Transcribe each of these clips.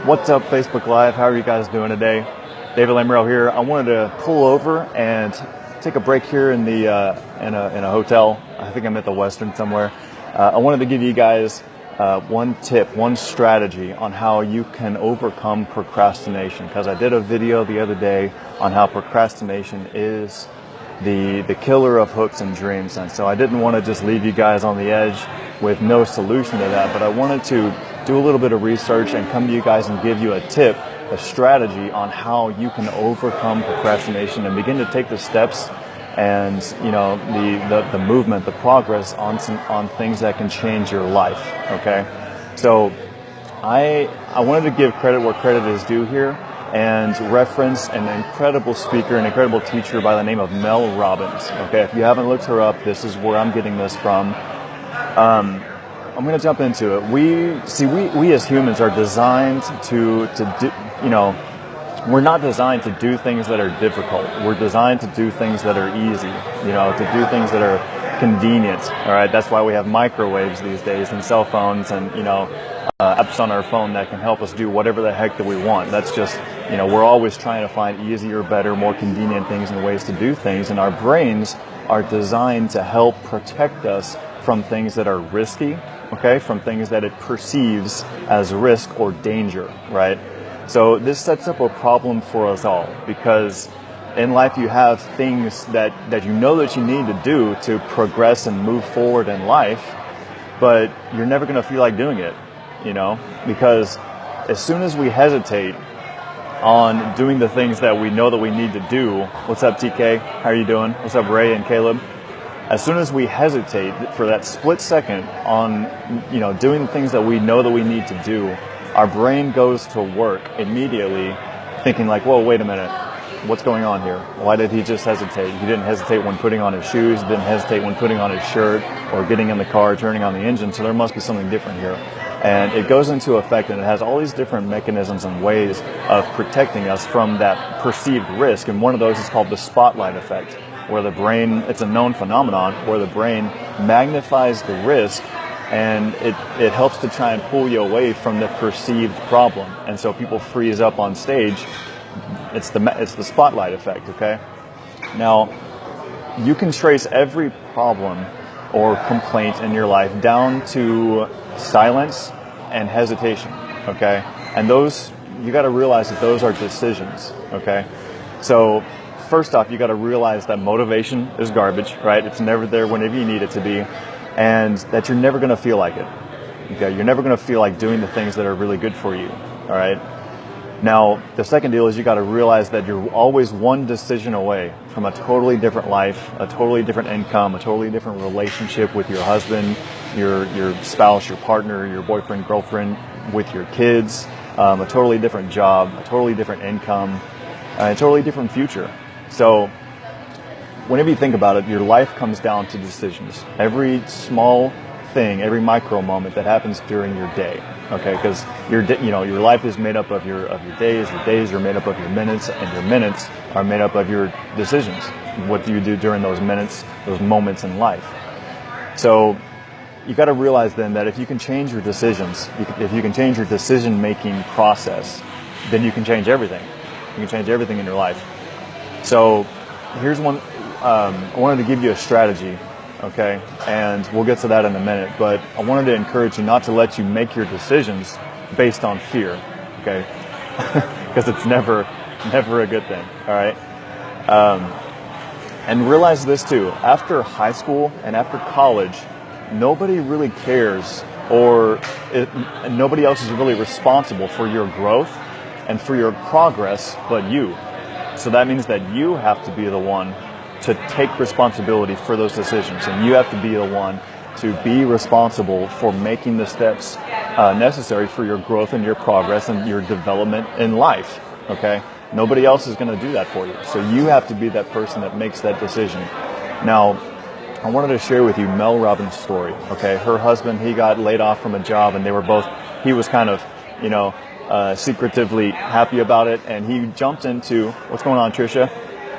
What's up, Facebook Live? How are you guys doing today? David Lamerell here. I wanted to pull over and take a break here in the in a hotel. I think I'm at the Western somewhere. I wanted to give you guys one tip, one strategy on how you can overcome procrastination, because I did a video the other day on how procrastination is the killer of hopes and dreams. And so I didn't want to just leave you guys on the edge with no solution to that, but I wanted to do a little bit of research and come to you guys and give you a tip, a strategy on how you can overcome procrastination and begin to take the steps and, you know, the movement, the progress on things that can change your life. Okay, so I wanted to give credit where credit is due here and reference an incredible speaker, an incredible teacher by the name of Mel Robbins. Okay, if you haven't looked her up, this is where I'm getting this from. I'm going to jump into it. We as humans are designed to do, you know, we're not designed to do things that are difficult. We're designed to do things that are easy, you know, to do things that are convenient. All right, that's why we have microwaves these days and cell phones and, you know, apps on our phone that can help us do whatever the heck that we want. That's just, you know, we're always trying to find easier, better, more convenient things and ways to do things. And our brains are designed to help protect us from things that are risky, okay, from things that it perceives as risk or danger, right? So this sets up a problem for us all, because in life you have things that you know that you need to do to progress and move forward in life, but you're never going to feel like doing it, you know, because as soon as we hesitate on doing the things that we know that we need to do. What's up, TK? How are you doing? What's up, Ray and Caleb? As soon as we hesitate for that split second on, you know, doing the things that we know that we need to do, our brain goes to work immediately thinking like, whoa, wait a minute. What's going on here? Why did he just hesitate? He didn't hesitate when putting on his shoes. He didn't hesitate when putting on his shirt or getting in the car, turning on the engine. So there must be something different here. And it goes into effect, and it has all these different mechanisms and ways of protecting us from that perceived risk. And one of those is called the spotlight effect, where the brain, it's a known phenomenon, where the brain magnifies the risk and it helps to try and pull you away from the perceived problem. And so people freeze up on stage. It's the spotlight effect, okay? Now, you can trace every problem or complaint in your life down to silence and hesitation, okay? And those, you got to realize that those are decisions, okay? So first off, you got to realize that motivation is garbage, right? It's never there whenever you need it to be, and that you're never going to feel like it, okay? You're never going to feel like doing the things that are really good for you, all right? Now, the second deal is you got to realize that you're always one decision away from a totally different life, a totally different income, a totally different relationship with your husband, your spouse, your partner, your boyfriend, girlfriend, with your kids, a totally different job, a totally different income, a totally different future. So whenever you think about it, your life comes down to decisions. Every small thing, every micro moment that happens during your day, okay? Because your life is made up of your days. Your days are made up of your minutes, and your minutes are made up of your decisions. What do you do during those minutes, those moments in life? So you got to realize then that if you can change your decisions, if you can change your decision-making process, then you can change everything. You can change everything in your life. So here's one. I wanted to give you a strategy, okay? And we'll get to that in a minute. But I wanted to encourage you not to let you make your decisions based on fear, okay? Because it's never a good thing, all right? And realize this too. After high school and after college, nobody really cares, or nobody else is really responsible for your growth and for your progress but you. So that means that you have to be the one to take responsibility for those decisions, and you have to be the one to be responsible for making the steps necessary for your growth and your progress and your development in life, okay? Nobody else is going to do that for you. So you have to be that person that makes that decision. Now, I wanted to share with you Mel Robbins' story, okay? Her husband, he got laid off from a job, and he was kind of, you know, secretively happy about it, and he jumped into, what's going on, Tricia?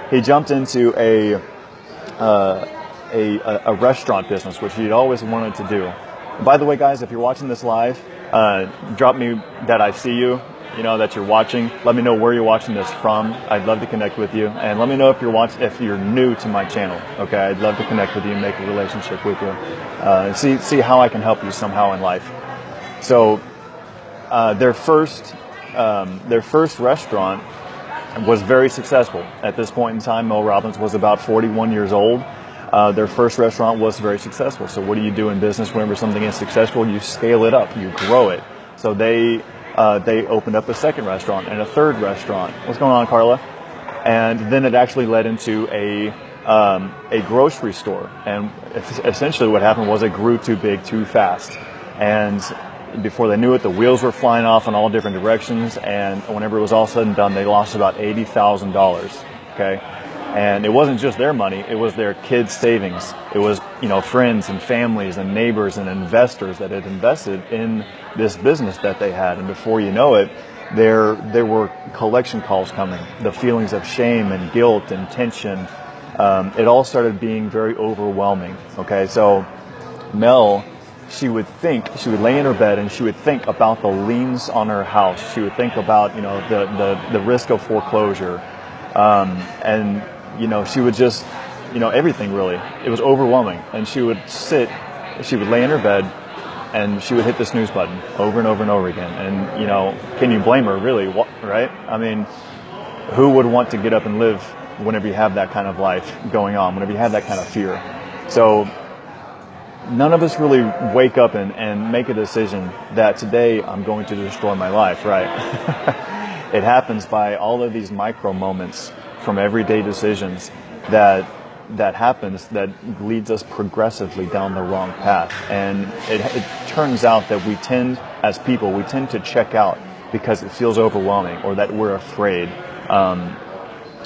He jumped into a restaurant business, which he'd always wanted to do. By the way, guys, if you're watching this live, drop me that I see you that you're watching. Let me know where you're watching this from. I'd love to connect with you. And let me know if you're new to my channel. Okay, I'd love to connect with you and make a relationship with you. See how I can help you somehow in life. So their first restaurant was very successful. At this point in time, Mel Robbins was about 41 years old. Their first restaurant was very successful. So what do you do in business whenever something is successful? You scale it up, you grow it. So they opened up a second restaurant and a third restaurant. What's going on, Carla? And then it actually led into a grocery store. And essentially what happened was it grew too big too fast. And before they knew it, the wheels were flying off in all different directions, and whenever it was all said and done, they lost about $80,000, okay? And it wasn't just their money, it was their kids' savings. It was, friends and families and neighbors and investors that had invested in this business that they had. And before you know it, there were collection calls coming, the feelings of shame and guilt and tension. It all started being very overwhelming, okay? So Mel, she would lay in her bed and she would think about the liens on her house. She would think about, the risk of foreclosure. And she would just, everything really. It was overwhelming. And she would lay in her bed and she would hit the snooze button over and over and over again. And, can you blame her really, right? I mean, who would want to get up and live whenever you have that kind of life going on, whenever you have that kind of fear? So none of us really wake up and make a decision that today I'm going to destroy my life, right? It happens by all of these micro moments from everyday decisions that happens that leads us progressively down the wrong path. And it turns out that we tend to check out because it feels overwhelming, or that we're afraid,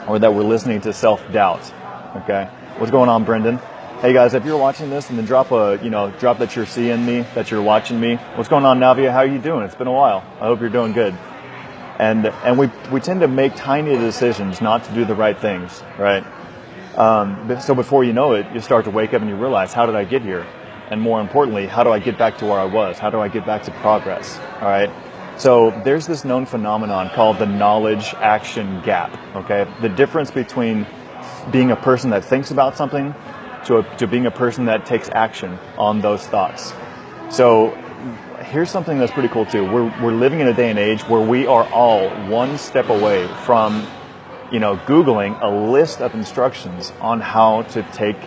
or that we're listening to self-doubt, okay? What's going on, Brendan? Hey guys, if you're watching this, and then drop that you're seeing me, that you're watching me. What's going on, Navia? How are you doing? It's been a while. I hope you're doing good. And we tend to make tiny decisions not to do the right things, right? So before you know it, you start to wake up and you realize, how did I get here? And more importantly, how do I get back to where I was? How do I get back to progress? All right. So there's this known phenomenon called the knowledge-action gap. Okay, the difference between being a person that thinks about something to being a person that takes action on those thoughts. So here's something that's pretty cool too. We're living in a day and age where we are all one step away from, Googling a list of instructions on how to take,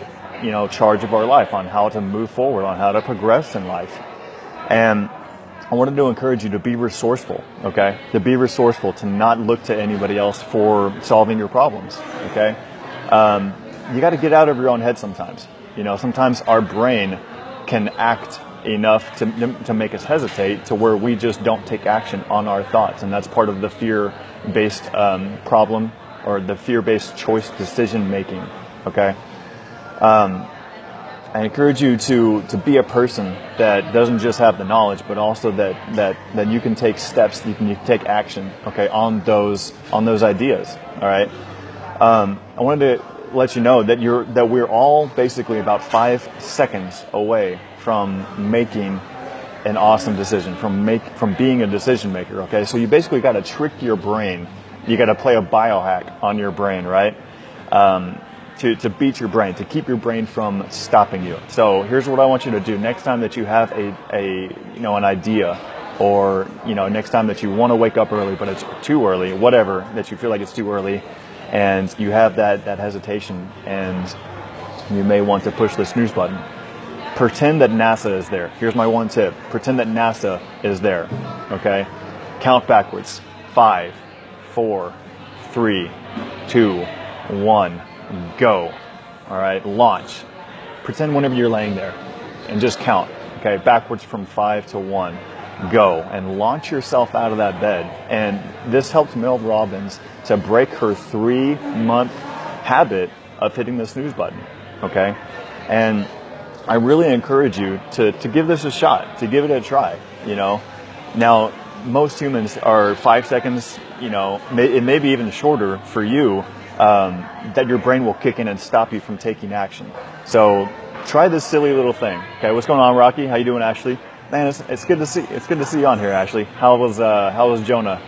charge of our life, on how to move forward, on how to progress in life. And I wanted to encourage you to be resourceful, okay? To be resourceful, to not look to anybody else for solving your problems, okay? You got to get out of your own head sometimes. Sometimes our brain can act enough to make us hesitate to where we just don't take action on our thoughts. And that's part of the fear-based problem, or the fear-based choice decision making, okay? I encourage you to be a person that doesn't just have the knowledge, but also that you can take steps, you can take action, okay, on those ideas, all right? I wanted to let you know that we're all basically about 5 seconds away from making an awesome decision, from being a decision maker, okay? So you basically got to trick your brain. You got to play a biohack on your brain, right? To beat your brain, to keep your brain from stopping you. So here's what I want you to do. Next time that you have an idea, or next time that you want to wake up early but it's too early, whatever, that you feel like it's too early, and you have that hesitation, and you may want to push the snooze button. Pretend that NASA is there. Here's my one tip. Pretend that NASA is there, okay? Count backwards. 5, 4, 3, 2, 1, go. All right, launch. Pretend whenever you're laying there and just count, okay? Backwards from 5 to 1. Go and launch yourself out of that bed. And this helped Mel Robbins to break her 3-month habit of hitting the snooze button, okay? And I really encourage you to give this a shot, to give it a try, Now, most humans are 5 seconds, it may be even shorter for you, that your brain will kick in and stop you from taking action. So try this silly little thing, okay? What's going on, Rocky? How you doing, Ashley? Man, it's good to see. It's good to see you on here, Ashley. How was Jonah?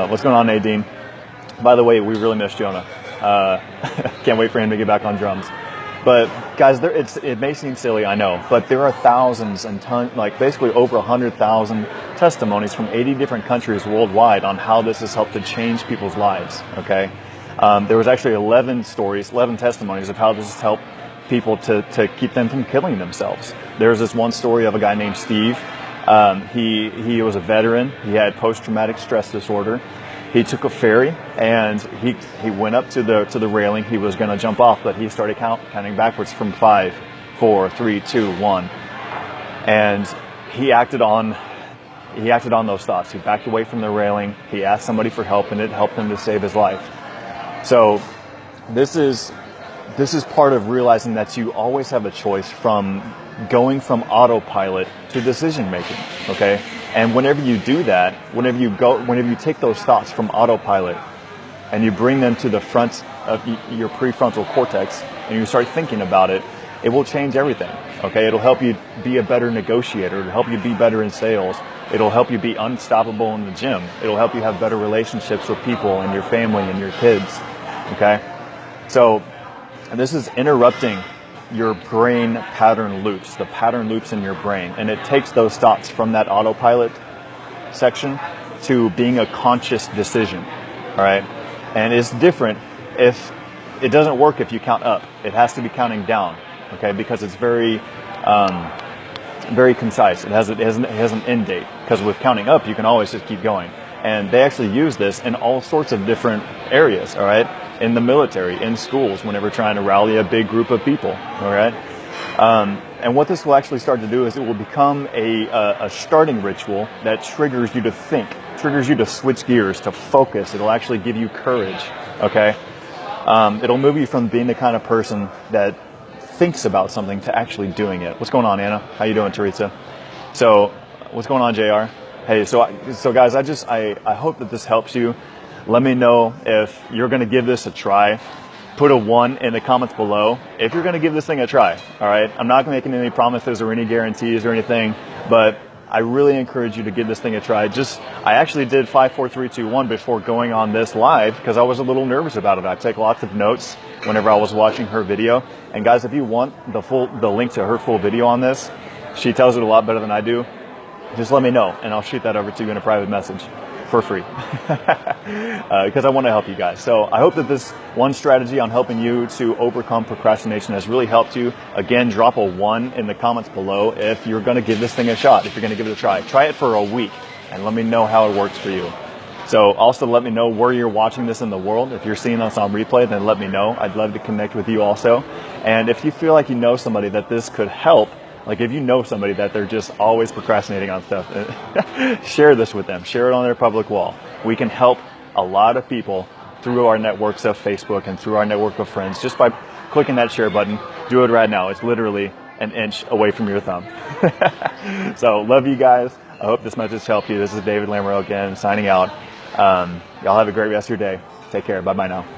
What's going on, Nadine? By the way, we really miss Jonah. Can't wait for him to get back on drums. But guys, it may seem silly, I know, but there are thousands and like basically over 100,000 testimonies from 80 different countries worldwide on how this has helped to change people's lives. Okay, there was actually 11 testimonies of how this has helped people to keep them from killing themselves. There's this one story of a guy named Steve. He was a veteran. He had post-traumatic stress disorder. He took a ferry and he went up to the railing. He was going to jump off, but he started counting backwards from 5, 4, 3, 2, 1, and he acted on those thoughts. He backed away from the railing. He asked somebody for help, and it helped him to save his life. So this is part of realizing that you always have a choice from going from autopilot to decision making. Okay. And whenever you do that, whenever you take those thoughts from autopilot and you bring them to the front of your prefrontal cortex and you start thinking about it, it will change everything. Okay, it'll help you be a better negotiator. It'll help you be better in sales. It'll help you be unstoppable in the gym. It'll help you have better relationships with people and your family and your kids. Okay, so this is interrupting your brain pattern loops, the pattern loops in your brain. And it takes those thoughts from that autopilot section to being a conscious decision. All right. And it's different if it doesn't work if you count up. It has to be counting down. Okay. Because it's very concise. It has an end date. Because with counting up, you can always just keep going. And they actually use this in all sorts of different areas, all right? In the military, in schools, whenever trying to rally a big group of people, all right? And what this will actually start to do is it will become a starting ritual that triggers you to think, triggers you to switch gears, to focus. It'll actually give you courage, okay? It'll move you from being the kind of person that thinks about something to actually doing it. What's going on, Anna? How you doing, Teresa? So, what's going on, JR? Hey, so guys, I hope that this helps you. Let me know if you're going to give this a try. Put a 1 in the comments below if you're going to give this thing a try. All right. I'm not making any promises or any guarantees or anything, but I really encourage you to give this thing a try. I actually did 5, 4, 3, 2, 1 before going on this live because I was a little nervous about it. I take lots of notes whenever I was watching her video. And guys, if you want the link to her full video on this, she tells it a lot better than I do. Just let me know, and I'll shoot that over to you in a private message for free because I want to help you guys. So I hope that this one strategy on helping you to overcome procrastination has really helped you. Again, drop a 1 in the comments below if you're going to give this thing a shot, if you're going to give it a try. Try it for a week, and let me know how it works for you. So also let me know where you're watching this in the world. If you're seeing us on replay, then let me know. I'd love to connect with you also. And if you feel like you know somebody that this could help, like if you know somebody that they're just always procrastinating on stuff, share this with them. Share it on their public wall. We can help a lot of people through our networks of Facebook and through our network of friends just by clicking that share button. Do it right now. It's literally an inch away from your thumb. So love you guys. I hope this message helped you. This is David Lamoureux again, signing out. Y'all have a great rest of your day. Take care. Bye-bye now.